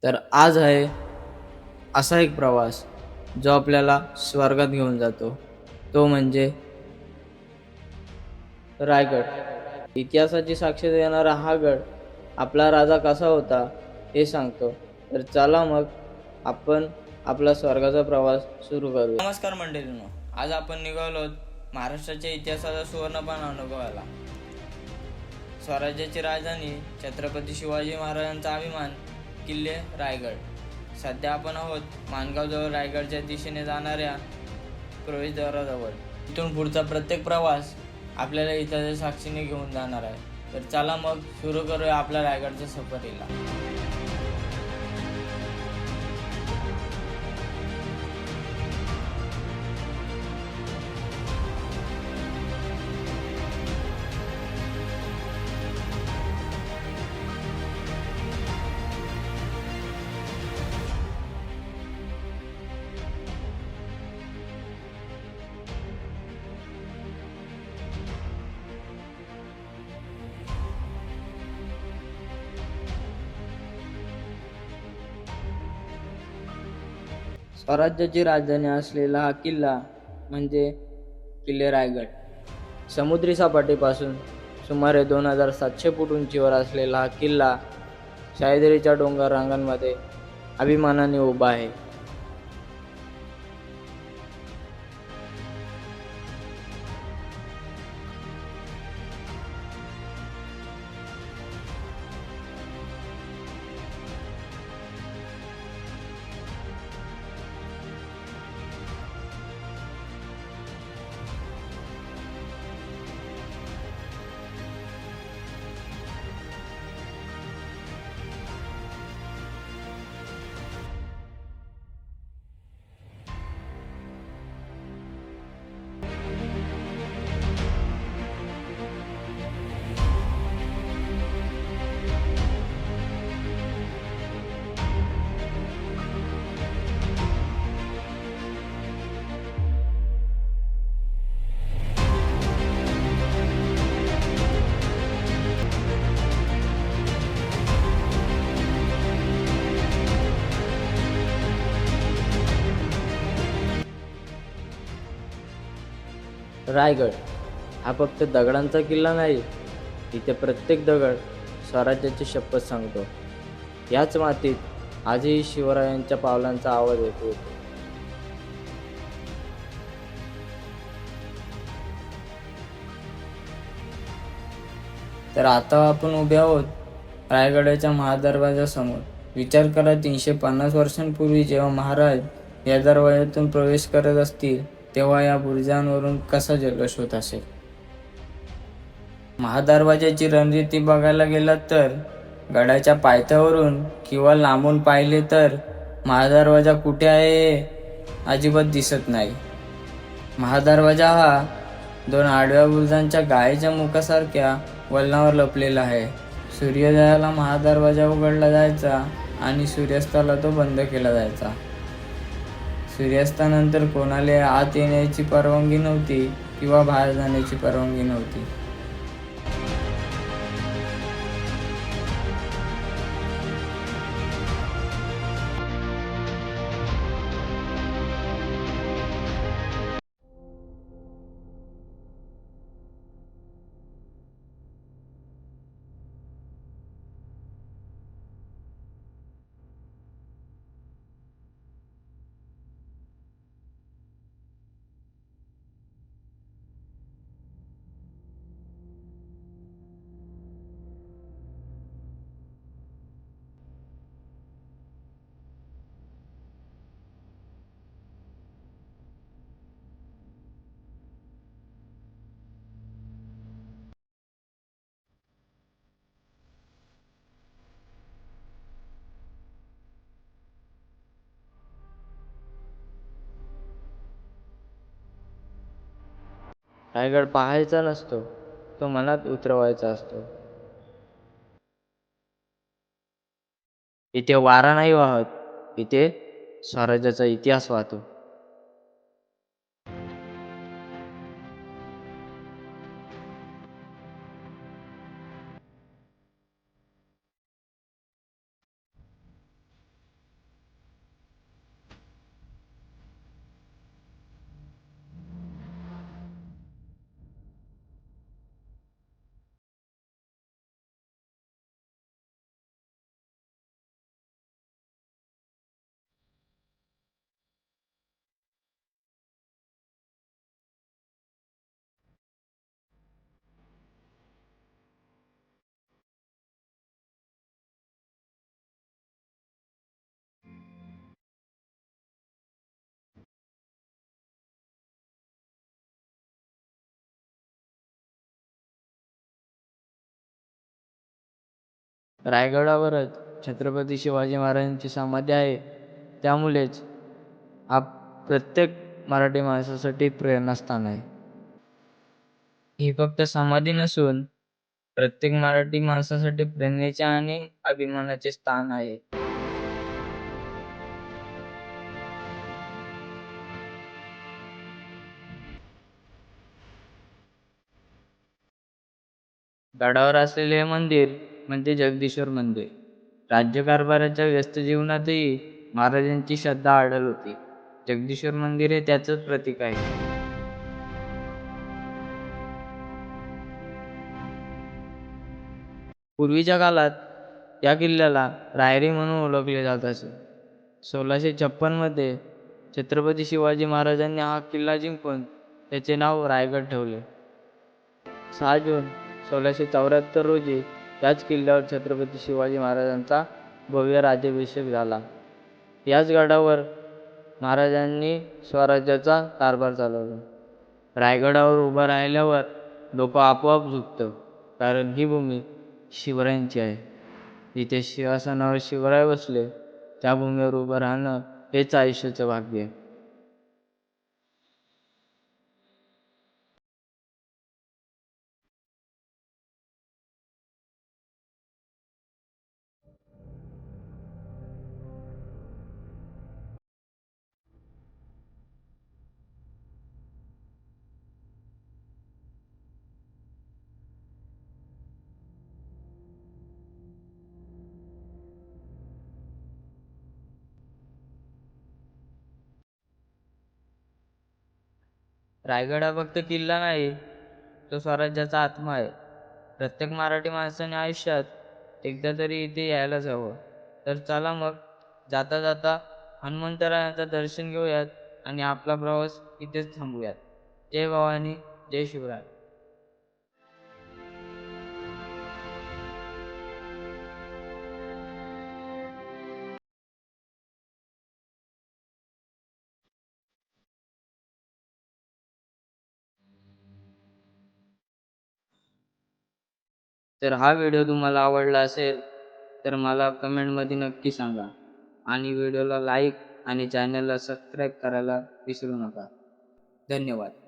तर आज आहे असा एक प्रवास जो आपल्याला स्वर्गात घेऊन जातो. तो म्हणजे रायगड. इतिहासाची साक्ष देणारा हा गड आपला राजा कसा होता हे सांगतो. तर चला मग आपण आपला स्वर्गाचा प्रवास सुरू करूया. नमस्कार मंडळींनो, आज आपण निघालो महाराष्ट्राच्या इतिहासाचा सुवर्णपान अनुभवायला. स्वराज्याची राजधानी छत्रपती शिवाजी महाराजांचा अभिमान किल्ले रायगड. सध्या आपण आहोत माणगावजवळ रायगडच्या दिशेने जाणाऱ्या प्रवेशद्वाराजवळ. इथून पुढचा प्रत्येक प्रवास आपल्याला इतिहासाच्या साक्षीने घेऊन जाणार आहे. तर चला मग सुरू करूया आपल्या रायगडच्या सफरीला. स्वराज्याची राजधानी असलेला हा किल्ला म्हणजे किल्ले रायगड. समुद्री सपाटीपासून सुमारे 2700 फूट उंचीवर असलेला हा किल्ला सह्याद्रीच्या डोंगर रांगांमध्ये अभिमानाने उभा आहे. रायगड हा फक्त दगडांचा किल्ला नाही, इथे प्रत्येक दगड स्वराज्याची शपथ सांगतो. याच मातीत आजही शिवरायांच्या पावलांचा आवाज येतो. तर आता आपण उभे आहोत रायगडाच्या महादरवाजासमोर. विचार करा, 350 वर्षांपूर्वी जेव्हा महाराज या दरवाजातून प्रवेश करत असतील तेव्हा या बुरुजांवरून कसा जल्लोष होत असेल. महादरवाजाची रणनीती बघायला गेलात तर गडाच्या पायथ्यावरून किंवा लांबून पाहिले तर महादरवाजा कुठे आहे हे अजिबात दिसत नाही. महादरवाजा हा 2 आडव्या बुरुजांच्या गायीच्या मुखासारख्या वलनावर लपलेला आहे. सूर्योदयाला महादरवाजा उघडला जायचा आणि सूर्यास्ताला तो बंद केला जायचा. सूर्यास्तानंतर कोणाला आत येण्याची परवानगी नव्हती किंवा बाहेर जाण्याची परवानगी नव्हती. रायगड पाहायचा नसतो, तो मनात उतरवायचा असतो. इथे वारा नाही वाहत, इथे स्वराज्याचा इतिहास वाहतो. रायगडावरच छत्रपती शिवाजी महाराजांची समाधी आहे. त्यामुळेच हा प्रत्येक मराठी माणसासाठी प्रेरणास्थान आहे. ही फक्त समाधी नसून प्रत्येक मराठी माणसासाठी प्रेरणेचे आणि अभिमानाचे स्थान आहे. गडावर असलेले हे मंदिर म्हणजे जगदीश्वर मंदिर. राज्यकारभाराच्या व्यस्त जीवनातही महाराजांची श्रद्धा अढळ होती. जगदीश्वर मंदिर हे त्याचंच प्रतीक आहे. पूर्वीच्या काळात या किल्ल्याला रायरी म्हणून ओळखले जात असे. 1656 छत्रपती शिवाजी महाराजांनी हा किल्ला जिंकून त्याचे नाव रायगड ठेवले. 6 जून 1674 रोजी याच किल्ल्यावर छत्रपती शिवाजी महाराजांचा भव्य राज्याभिषेक झाला. याच गडावर महाराजांनी स्वराज्याचा कारभार चालवला. रायगडावर उभं राहिल्यावर लोक आपोआप झुकतं, कारण ही भूमी शिवरायांची आहे. जिथे सिंहासनावर शिवराय बसले त्या भूमीवर उभं राहणं हेच आयुष्याचं भाग्य आहे. रायगड हा फक्त किल्ला नाही, तो स्वराज्याचा आत्मा आहे. प्रत्येक मराठी माणसाने आयुष्यात एकदा तरी इथे यायलाच हवं. तर चला मग, जाता जाता हनुमंतरायांचं दर्शन घेऊयात आणि आपला प्रवास इथेच थांबूयात. जय भवानी, जय शिवराय. तर हा व्हिडिओ तुम्हाला आवडला असेल तर मला कमेंटमध्ये नक्की सांगा आणि व्हिडिओला लाईक आणि चॅनलला सबस्क्राईब करायला विसरू नका. धन्यवाद.